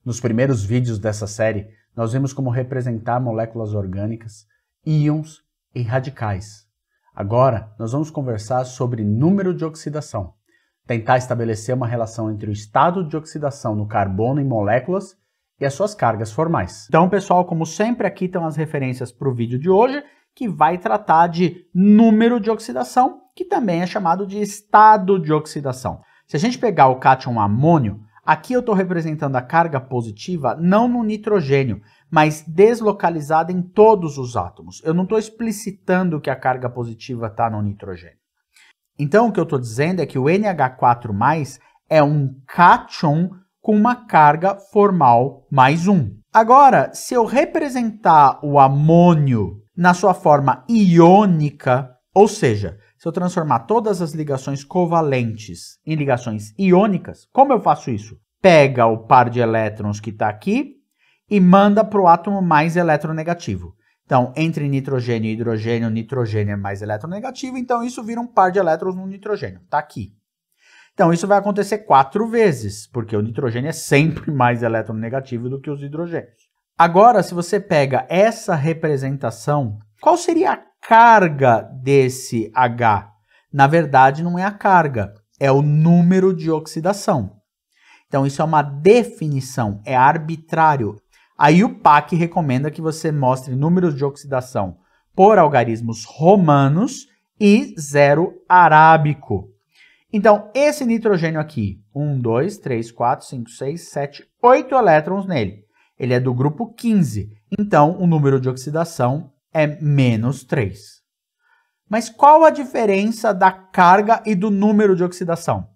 Nos primeiros vídeos dessa série, nós vimos como representar moléculas orgânicas, íons e radicais. Agora, nós vamos conversar sobre número de oxidação, tentar estabelecer uma relação entre o estado de oxidação no carbono em moléculas e as suas cargas formais. Então, pessoal, como sempre, aqui estão as referências para o vídeo de hoje, que vai tratar de número de oxidação, que também é chamado de estado de oxidação. Se a gente pegar o cátion amônio, aqui eu estou representando a carga positiva não no nitrogênio, mas deslocalizada em todos os átomos. Eu não estou explicitando que a carga positiva está no nitrogênio. Então, o que eu estou dizendo é que o NH4+ é um cátion com uma carga formal mais 1. Agora, se eu representar o amônio na sua forma iônica, ou seja, se eu transformar todas as ligações covalentes em ligações iônicas, como eu faço isso? Pega o par de elétrons que está aqui e manda para o átomo mais eletronegativo. Então, entre nitrogênio e hidrogênio, nitrogênio é mais eletronegativo, então isso vira um par de elétrons no nitrogênio. Está aqui. Então, isso vai acontecer 4 vezes, porque o nitrogênio é sempre mais eletronegativo do que os hidrogênios. Agora, se você pega essa representação, qual seria a carga desse H? Na verdade, não é a carga, é o número de oxidação. Então, isso é uma definição, é arbitrário. Aí o PAC recomenda que você mostre números de oxidação por algarismos romanos e 0 arábico. Então, esse nitrogênio aqui, 1, 2, 3, 4, 5, 6, 7, 8 elétrons nele. Ele é do grupo 15, então o número de oxidação é menos 3. Mas qual a diferença da carga e do número de oxidação?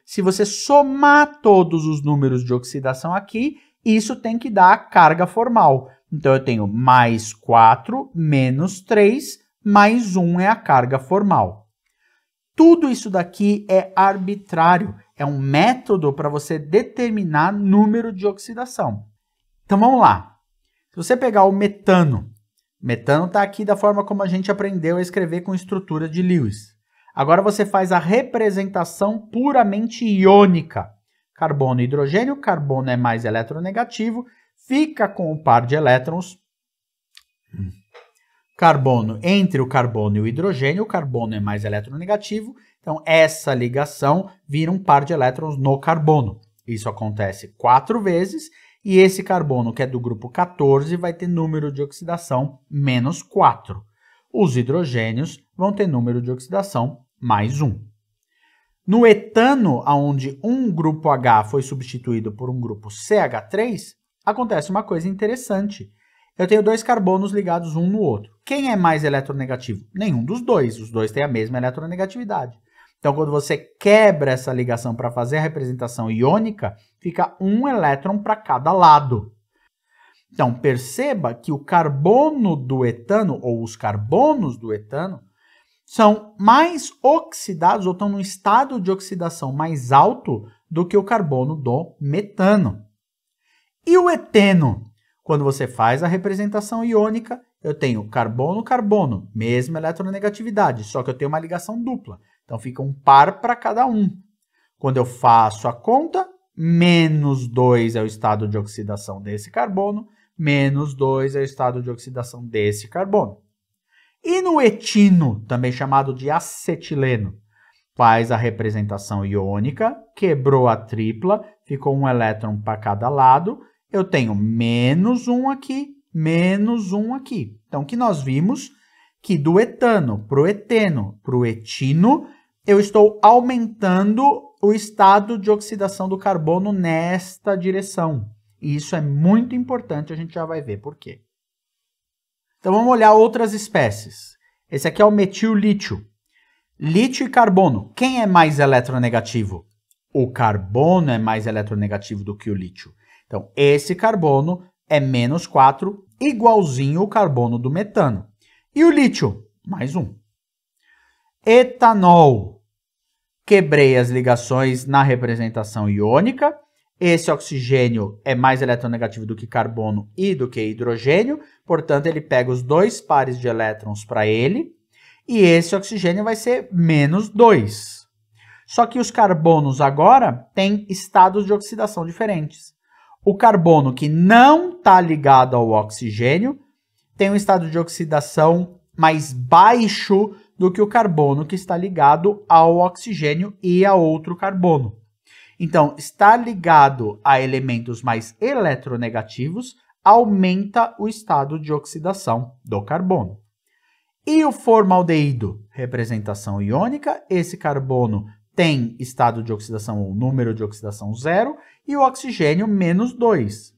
Se você somar todos os números de oxidação aqui, isso tem que dar a carga formal. Então, eu tenho mais 4, menos 3, mais 1 é a carga formal. Tudo isso daqui é arbitrário, é um método para você determinar número de oxidação. Então, vamos lá. Se você pegar o metano está aqui da forma como a gente aprendeu a escrever com estrutura de Lewis. Agora você faz a representação puramente iônica. Carbono e hidrogênio, carbono é mais eletronegativo, fica com o par de elétrons. Carbono entre o carbono e o hidrogênio, o carbono é mais eletronegativo, então essa ligação vira um par de elétrons no carbono. Isso acontece 4 vezes. E esse carbono, que é do grupo 14, vai ter número de oxidação menos 4. Os hidrogênios vão ter número de oxidação mais 1. No etano, onde um grupo H foi substituído por um grupo CH3, acontece uma coisa interessante. Eu tenho 2 carbonos ligados um no outro. Quem é mais eletronegativo? Nenhum dos dois. Os dois têm a mesma eletronegatividade. Então, quando você quebra essa ligação para fazer a representação iônica, fica um elétron para cada lado. Então, perceba que o carbono do etano, ou os carbonos do etano, são mais oxidados, ou estão num estado de oxidação mais alto do que o carbono do metano. E o eteno? Quando você faz a representação iônica, eu tenho carbono-carbono, mesma eletronegatividade, só que eu tenho uma ligação dupla. Então, fica um par para cada um. Quando eu faço a conta, menos 2 é o estado de oxidação desse carbono, menos 2 é o estado de oxidação desse carbono. E no etino, também chamado de acetileno, faz a representação iônica, quebrou a tripla, ficou um elétron para cada lado, eu tenho menos 1 aqui, menos 1 aqui. Então, o que nós vimos? Que do etano para o eteno para o etino, eu estou aumentando o estado de oxidação do carbono nesta direção. E isso é muito importante, a gente já vai ver por quê. Então, vamos olhar outras espécies. Esse aqui é o metil-lítio. Lítio e carbono. Quem é mais eletronegativo? O carbono é mais eletronegativo do que o lítio. Então, esse carbono é menos 4, igualzinho o carbono do metano. E o lítio? Mais 1. Etanol. Quebrei as ligações na representação iônica. Esse oxigênio é mais eletronegativo do que carbono e do que hidrogênio. Portanto, ele pega os 2 pares de elétrons para ele. E esse oxigênio vai ser menos 2. Só que os carbonos agora têm estados de oxidação diferentes. O carbono que não está ligado ao oxigênio tem um estado de oxidação mais baixo do que o carbono que está ligado ao oxigênio e a outro carbono. Então, estar ligado a elementos mais eletronegativos aumenta o estado de oxidação do carbono. E o formaldeído, representação iônica, esse carbono tem estado de oxidação ou número de oxidação 0 e o oxigênio menos 2.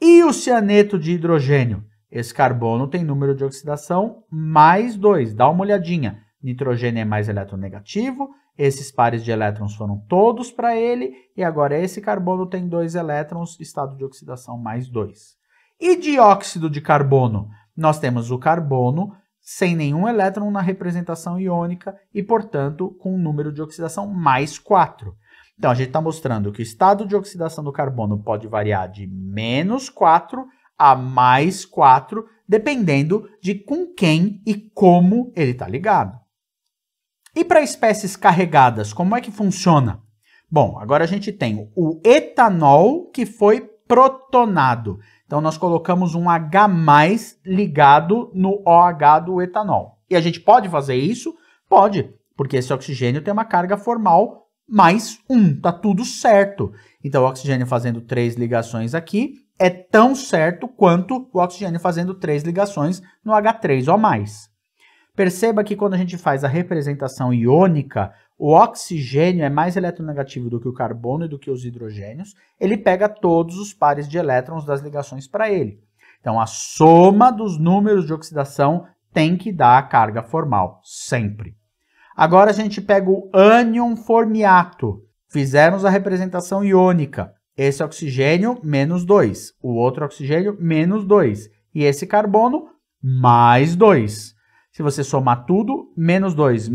E o cianeto de hidrogênio, esse carbono tem número de oxidação mais 2. Dá uma olhadinha, nitrogênio é mais eletronegativo, esses pares de elétrons foram todos para ele, e agora esse carbono tem 2 elétrons, estado de oxidação mais 2. E dióxido de carbono? Nós temos o carbono sem nenhum elétron na representação iônica e, portanto, com um número de oxidação mais 4. Então, a gente está mostrando que o estado de oxidação do carbono pode variar de menos 4 a mais 4, dependendo de com quem e como ele está ligado. E para espécies carregadas, como é que funciona? Bom, agora a gente tem o etanol que foi protonado. Então, nós colocamos um H+ ligado no OH do etanol. E a gente pode fazer isso? Pode, porque esse oxigênio tem uma carga formal mais 1, tá tudo certo. Então, o oxigênio fazendo 3 ligações aqui é tão certo quanto o oxigênio fazendo 3 ligações no H3O+. Perceba que quando a gente faz a representação iônica, o oxigênio é mais eletronegativo do que o carbono e do que os hidrogênios. Ele pega todos os pares de elétrons das ligações para ele. Então, a soma dos números de oxidação tem que dar a carga formal, sempre. Agora a gente pega o ânion formiato. Fizemos a representação iônica. Esse oxigênio, menos 2. O outro oxigênio, menos 2. E esse carbono, mais 2. Se você somar tudo, menos 2,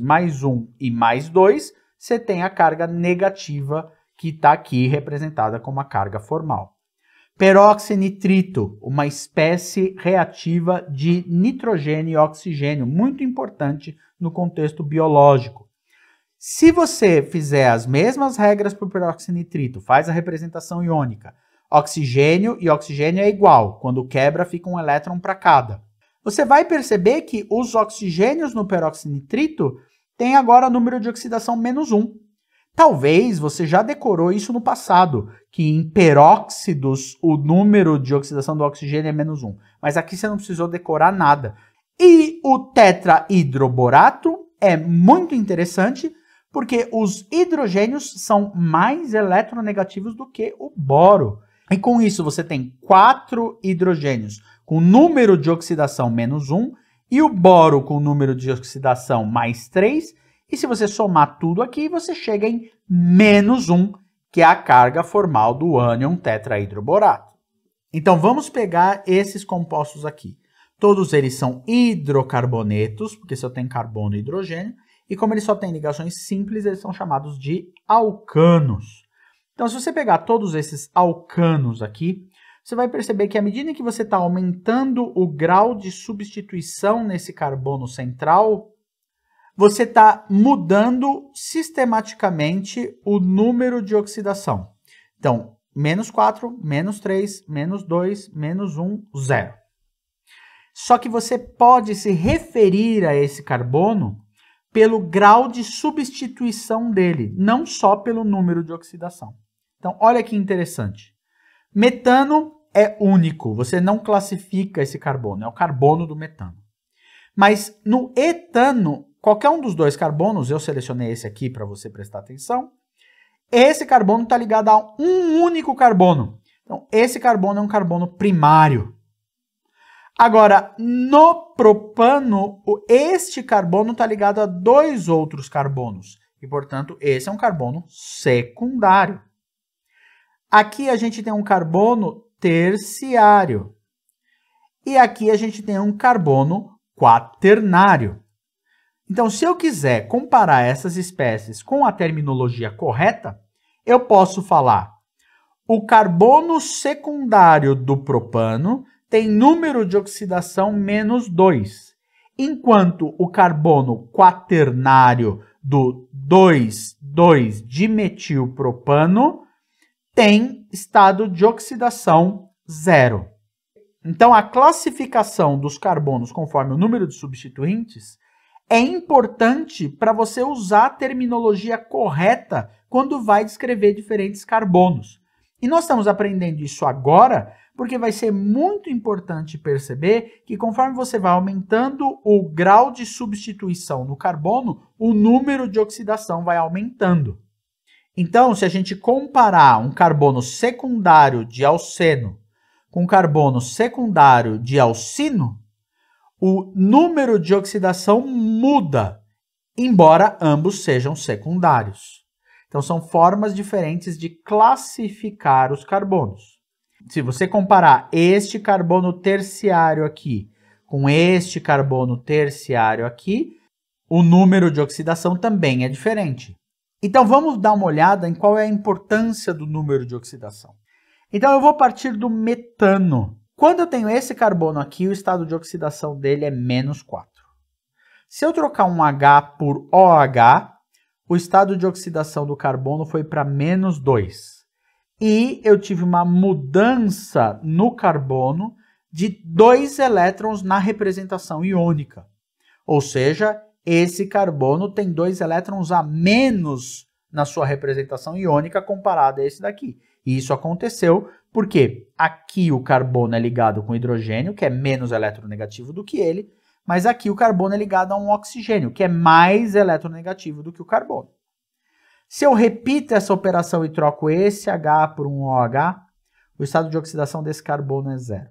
mais 1 e mais 2, você tem a carga negativa que está aqui representada como a carga formal. Peroxinitrito, uma espécie reativa de nitrogênio e oxigênio, muito importante no contexto biológico. Se você fizer as mesmas regras para o peroxinitrito, faz a representação iônica, oxigênio e oxigênio é igual, quando quebra fica um elétron para cada. Você vai perceber que os oxigênios no peroxinitrito têm agora número de oxidação menos 1. Talvez você já decorou isso no passado, que em peróxidos o número de oxidação do oxigênio é menos 1. Mas aqui você não precisou decorar nada. E o tetrahidroborato é muito interessante, porque os hidrogênios são mais eletronegativos do que o boro. E com isso você tem 4 hidrogênios com número de oxidação menos 1 e o boro com número de oxidação mais 3. E se você somar tudo aqui, você chega em menos 1, que é a carga formal do ânion tetrahidroborato. Então vamos pegar esses compostos aqui. Todos eles são hidrocarbonetos, porque só tem carbono e hidrogênio. E como eles só têm ligações simples, eles são chamados de alcanos. Então, se você pegar todos esses alcanos aqui, você vai perceber que à medida que você está aumentando o grau de substituição nesse carbono central, você está mudando sistematicamente o número de oxidação. Então, menos 4, menos 3, menos 2, menos 1, 0. Só que você pode se referir a esse carbono pelo grau de substituição dele, não só pelo número de oxidação. Então, olha que interessante. Metano é único, você não classifica esse carbono, é o carbono do metano. Mas no etano, qualquer um dos dois carbonos, eu selecionei esse aqui para você prestar atenção, esse carbono está ligado a um único carbono. Então, esse carbono é um carbono primário. Agora, no propano, este carbono está ligado a 2 outros carbonos. E, portanto, esse é um carbono secundário. Aqui a gente tem um carbono terciário. E aqui a gente tem um carbono quaternário. Então, se eu quiser comparar essas espécies com a terminologia correta, eu posso falar o carbono secundário do propano tem número de oxidação menos 2, enquanto o carbono quaternário do 2,2-dimetilpropano tem estado de oxidação 0. Então, a classificação dos carbonos conforme o número de substituintes é importante para você usar a terminologia correta quando vai descrever diferentes carbonos. E nós estamos aprendendo isso agora porque vai ser muito importante perceber que conforme você vai aumentando o grau de substituição no carbono, o número de oxidação vai aumentando. Então, se a gente comparar um carbono secundário de alceno com carbono secundário de alcino, o número de oxidação muda, embora ambos sejam secundários. Então, são formas diferentes de classificar os carbonos. Se você comparar este carbono terciário aqui com este carbono terciário aqui, o número de oxidação também é diferente. Então, vamos dar uma olhada em qual é a importância do número de oxidação. Então, eu vou partir do metano. Quando eu tenho esse carbono aqui, o estado de oxidação dele é menos 4. Se eu trocar um H por OH, o estado de oxidação do carbono foi para menos 2. E eu tive uma mudança no carbono de 2 elétrons na representação iônica. Ou seja, esse carbono tem 2 elétrons a menos na sua representação iônica comparado a esse daqui. E isso aconteceu porque aqui o carbono é ligado com hidrogênio, que é menos eletronegativo do que ele, mas aqui o carbono é ligado a um oxigênio, que é mais eletronegativo do que o carbono. Se eu repito essa operação e troco esse H por um OH, o estado de oxidação desse carbono é 0.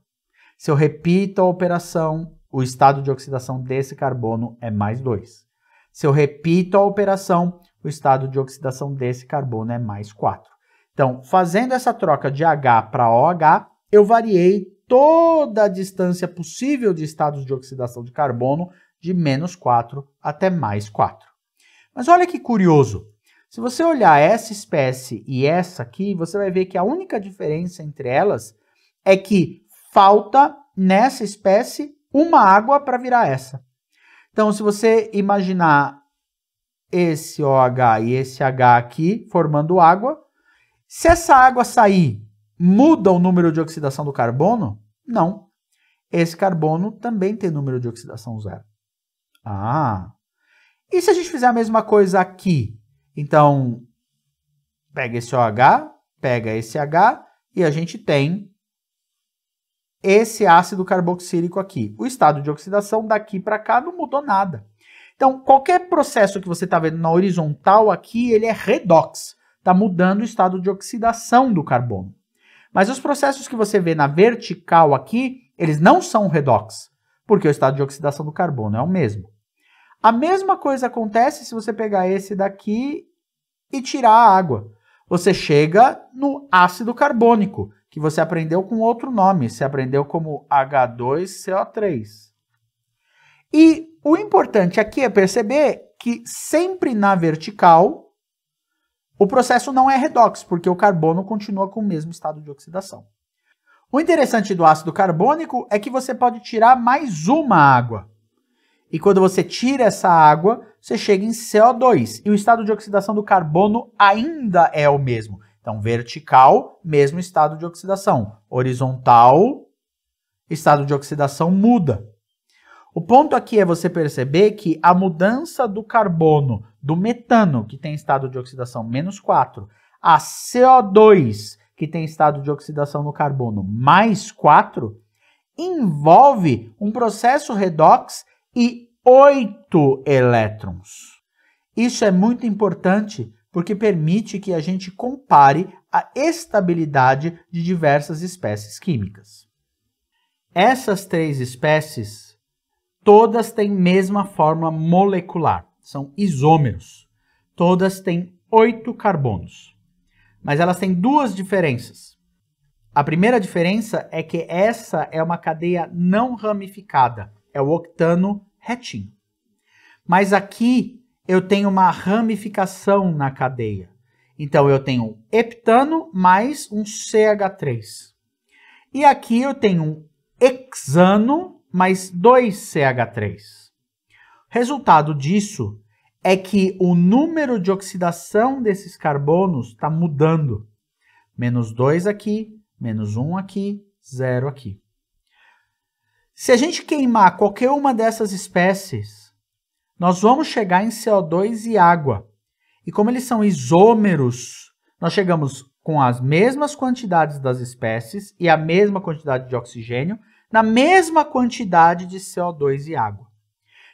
Se eu repito a operação, o estado de oxidação desse carbono é mais 2. Se eu repito a operação, o estado de oxidação desse carbono é mais 4. Então, fazendo essa troca de H para OH, eu variei toda a distância possível de estados de oxidação de carbono de menos 4 até mais 4. Mas olha que curioso. Se você olhar essa espécie e essa aqui, você vai ver que a única diferença entre elas é que falta nessa espécie uma água para virar essa. Então, se você imaginar esse OH e esse H aqui formando água, se essa água sair, muda o número de oxidação do carbono? Não. Esse carbono também tem número de oxidação 0. E se a gente fizer a mesma coisa aqui? Então, pega esse OH, pega esse H e a gente tem esse ácido carboxílico aqui. O estado de oxidação daqui para cá não mudou nada. Então, qualquer processo que você está vendo na horizontal aqui, ele é redox. Está mudando o estado de oxidação do carbono. Mas os processos que você vê na vertical aqui, eles não são redox, porque o estado de oxidação do carbono é o mesmo. A mesma coisa acontece se você pegar esse daqui e tirar a água. Você chega no ácido carbônico, que você aprendeu com outro nome, você aprendeu como H2CO3. E o importante aqui é perceber que sempre na vertical, o processo não é redox, porque o carbono continua com o mesmo estado de oxidação. O interessante do ácido carbônico é que você pode tirar mais uma água. E quando você tira essa água, você chega em CO2. E o estado de oxidação do carbono ainda é o mesmo. Então, vertical, mesmo estado de oxidação. Horizontal, estado de oxidação muda. O ponto aqui é você perceber que a mudança do carbono, do metano, que tem estado de oxidação menos 4, a CO2, que tem estado de oxidação no carbono mais 4, envolve um processo redox e 8 elétrons. Isso é muito importante porque permite que a gente compare a estabilidade de diversas espécies químicas. Essas 3 espécies todas têm mesma fórmula molecular, são isômeros. Todas têm 8 carbonos. Mas elas têm 2 diferenças. A primeira diferença é que essa é uma cadeia não ramificada, é o octano retinho. Mas aqui eu tenho uma ramificação na cadeia. Então eu tenho um heptano mais um CH3. E aqui eu tenho um hexano mais 2 CH3. Resultado disso é que o número de oxidação desses carbonos está mudando. Menos 2 aqui, menos 1 aqui, 0 aqui. Se a gente queimar qualquer uma dessas espécies, nós vamos chegar em CO2 e água. E como eles são isômeros, nós chegamos com as mesmas quantidades das espécies e a mesma quantidade de oxigênio, na mesma quantidade de CO2 e água.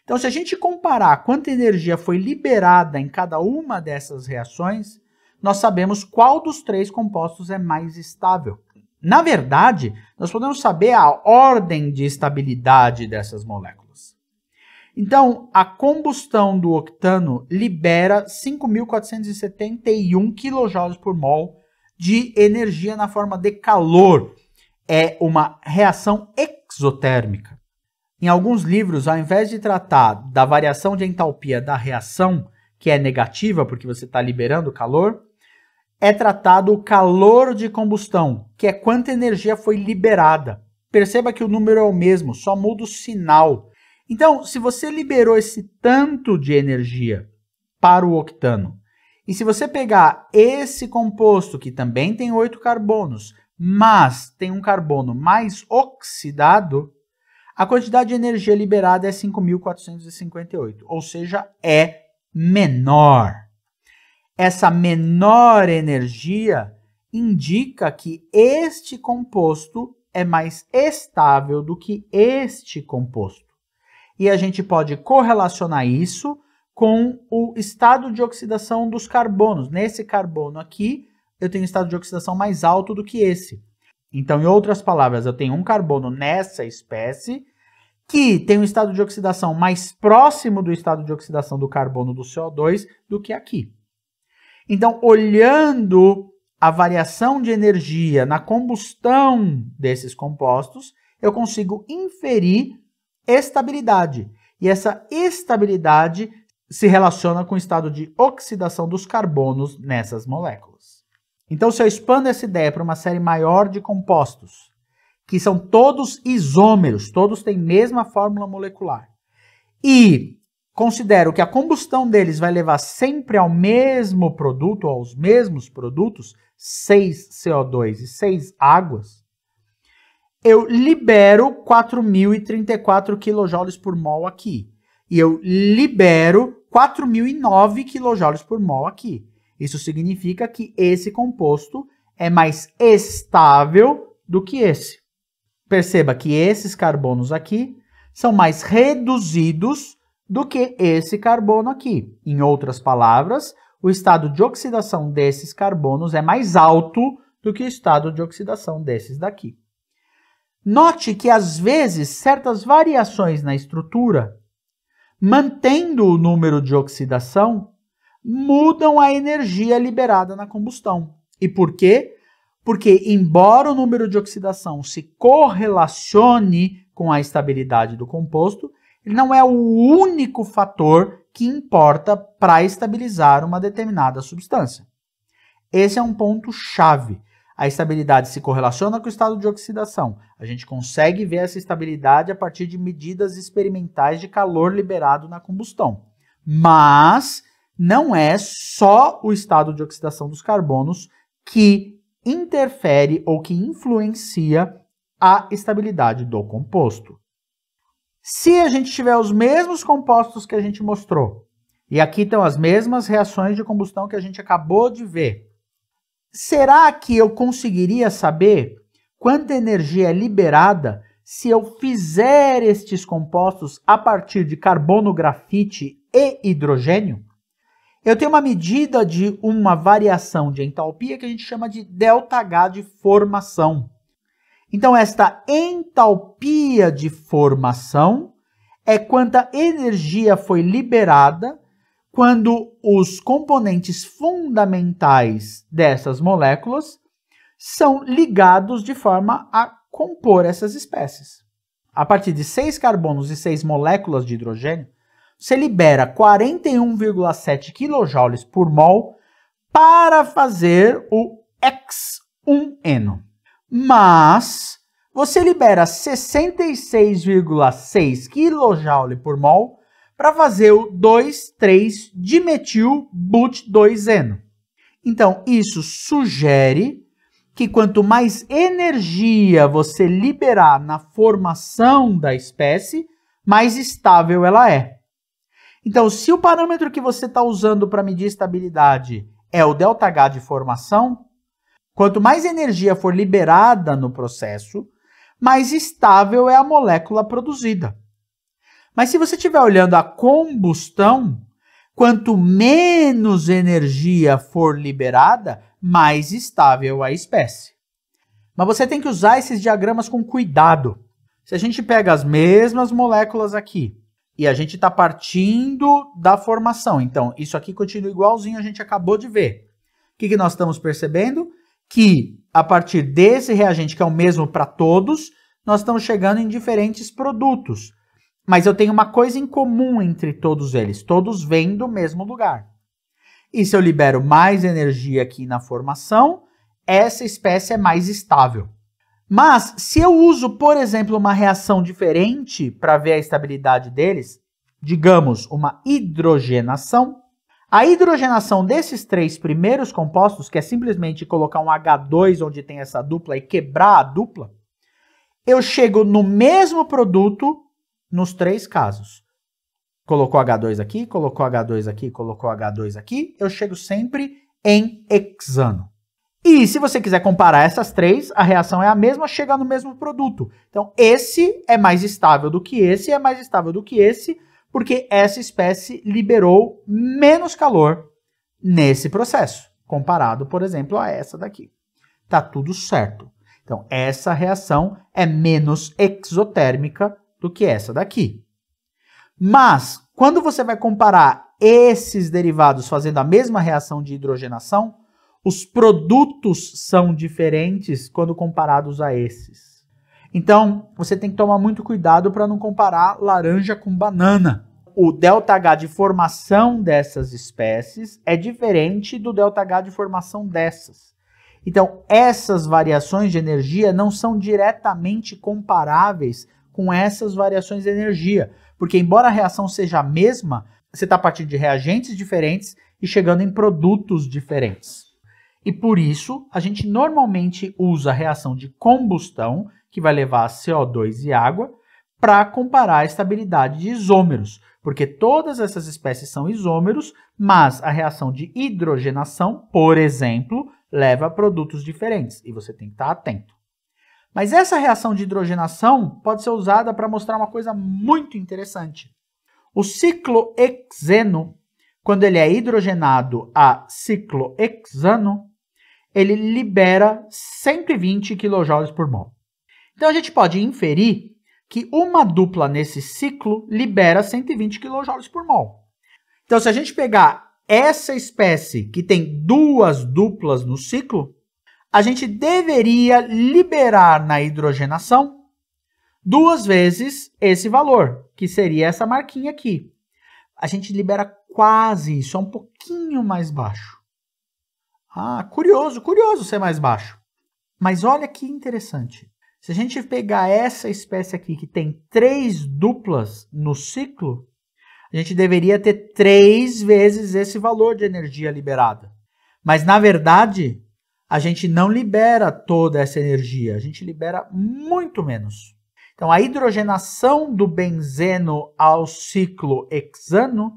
Então, se a gente comparar quanta energia foi liberada em cada uma dessas reações, nós sabemos qual dos três compostos é mais estável. Na verdade, nós podemos saber a ordem de estabilidade dessas moléculas. Então, a combustão do octano libera 5.471 kJ por mol de energia na forma de calor. É uma reação exotérmica. Em alguns livros, ao invés de tratar da variação de entalpia da reação, que é negativa porque você está liberando calor, é tratado o calor de combustão, que é quanta energia foi liberada. Perceba que o número é o mesmo, só muda o sinal. Então, se você liberou esse tanto de energia para o octano, e se você pegar esse composto, que também tem 8 carbonos, mas tem um carbono mais oxidado, a quantidade de energia liberada é 5.458, ou seja, é menor. Essa menor energia indica que este composto é mais estável do que este composto. E a gente pode correlacionar isso com o estado de oxidação dos carbonos. Nesse carbono aqui, eu tenho um estado de oxidação mais alto do que esse. Então, em outras palavras, eu tenho um carbono nessa espécie que tem um estado de oxidação mais próximo do estado de oxidação do carbono do CO2 do que aqui. Então, olhando a variação de energia na combustão desses compostos, eu consigo inferir estabilidade. E essa estabilidade se relaciona com o estado de oxidação dos carbonos nessas moléculas. Então, se eu expando essa ideia para uma série maior de compostos, que são todos isômeros, todos têm a mesma fórmula molecular, e considero que a combustão deles vai levar sempre ao mesmo produto, aos mesmos produtos, 6 CO2 e 6 águas, eu libero 4.034 kJ por mol aqui. E eu libero 4.009 kJ por mol aqui. Isso significa que esse composto é mais estável do que esse. Perceba que esses carbonos aqui são mais reduzidos do que esse carbono aqui. Em outras palavras, o estado de oxidação desses carbonos é mais alto do que o estado de oxidação desses daqui. Note que, às vezes, certas variações na estrutura, mantendo o número de oxidação, mudam a energia liberada na combustão. E por quê? Porque, embora o número de oxidação se correlacione com a estabilidade do composto, ele não é o único fator que importa para estabilizar uma determinada substância. Esse é um ponto-chave. A estabilidade se correlaciona com o estado de oxidação. A gente consegue ver essa estabilidade a partir de medidas experimentais de calor liberado na combustão. Mas não é só o estado de oxidação dos carbonos que interfere ou que influencia a estabilidade do composto. Se a gente tiver os mesmos compostos que a gente mostrou, e aqui estão as mesmas reações de combustão que a gente acabou de ver, será que eu conseguiria saber quanta energia é liberada se eu fizer estes compostos a partir de carbono, grafite e hidrogênio? Eu tenho uma medida de uma variação de entalpia que a gente chama de ΔH de formação. Então, esta entalpia de formação é quanta energia foi liberada quando os componentes fundamentais dessas moléculas são ligados de forma a compor essas espécies. A partir de 6 carbonos e 6 moléculas de hidrogênio, você libera 41,7 kJ por mol para fazer o X1N. Mas você libera 66,6 kJ por mol para fazer o 2,3-dimetil-but2-eno. Então, isso sugere que quanto mais energia você liberar na formação da espécie, mais estável ela é. Então, se o parâmetro que você está usando para medir estabilidade é o ΔH de formação, quanto mais energia for liberada no processo, mais estável é a molécula produzida. Mas se você estiver olhando a combustão, quanto menos energia for liberada, mais estável a espécie. Mas você tem que usar esses diagramas com cuidado. Se a gente pega as mesmas moléculas aqui e a gente está partindo da formação, então isso aqui continua igualzinho a gente acabou de ver. O que nós estamos percebendo? Que a partir desse reagente, que é o mesmo para todos, nós estamos chegando em diferentes produtos. Mas eu tenho uma coisa em comum entre todos eles. Todos vêm do mesmo lugar. E se eu libero mais energia aqui na formação, essa espécie é mais estável. Mas se eu uso, por exemplo, uma reação diferente para ver a estabilidade deles, digamos, uma hidrogenação, a hidrogenação desses 3 primeiros compostos, que é simplesmente colocar um H2 onde tem essa dupla e quebrar a dupla, eu chego no mesmo produto nos 3 casos. Colocou H2 aqui, colocou H2 aqui, colocou H2 aqui, eu chego sempre em hexano. E se você quiser comparar essas 3, a reação é a mesma, chega no mesmo produto. Então, esse é mais estável do que esse, é mais estável do que esse, porque essa espécie liberou menos calor nesse processo, comparado, por exemplo, a essa daqui. Tá tudo certo. Então, essa reação é menos exotérmica do que essa daqui. Mas, quando você vai comparar esses derivados fazendo a mesma reação de hidrogenação, os produtos são diferentes quando comparados a esses. Então, você tem que tomar muito cuidado para não comparar laranja com banana. O ΔH de formação dessas espécies é diferente do ΔH de formação dessas. Então, essas variações de energia não são diretamente comparáveis com essas variações de energia, porque embora a reação seja a mesma, você está partindo de reagentes diferentes e chegando em produtos diferentes. E por isso, a gente normalmente usa a reação de combustão, que vai levar a CO2 e água, para comparar a estabilidade de isômeros, porque todas essas espécies são isômeros, mas a reação de hidrogenação, por exemplo, leva a produtos diferentes, e você tem que estar atento. Mas essa reação de hidrogenação pode ser usada para mostrar uma coisa muito interessante. O ciclohexeno, quando ele é hidrogenado a ciclohexano, ele libera 120 kJ por mol. Então a gente pode inferir que uma dupla nesse ciclo libera 120 kJ por mol. Então se a gente pegar essa espécie que tem 2 duplas no ciclo, a gente deveria liberar na hidrogenação 2 vezes esse valor, que seria essa marquinha aqui. A gente libera quase isso, é um pouquinho mais baixo. Ah, curioso ser mais baixo. Mas olha que interessante. Se a gente pegar essa espécie aqui, que tem 3 duplas no ciclo, a gente deveria ter 3 vezes esse valor de energia liberada. Mas, na verdade, a gente não libera toda essa energia, a gente libera muito menos. Então, a hidrogenação do benzeno ao ciclohexano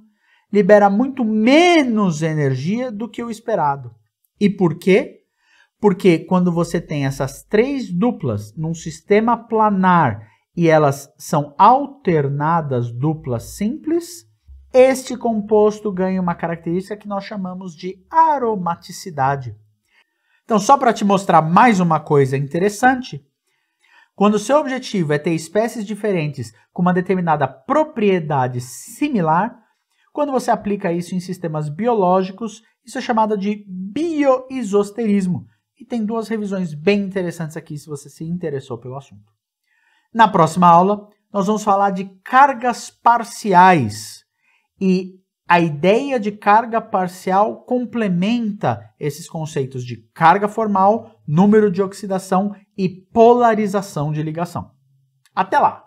libera muito menos energia do que o esperado. E por quê? Porque quando você tem essas 3 duplas num sistema planar e elas são alternadas duplas simples, este composto ganha uma característica que nós chamamos de aromaticidade. Então, só para te mostrar mais uma coisa interessante, quando o seu objetivo é ter espécies diferentes com uma determinada propriedade similar, quando você aplica isso em sistemas biológicos, isso é chamado de bioisosterismo. E tem 2 revisões bem interessantes aqui se você se interessou pelo assunto. Na próxima aula, nós vamos falar de cargas parciais. E a ideia de carga parcial complementa esses conceitos de carga formal, número de oxidação e polarização de ligação. Até lá!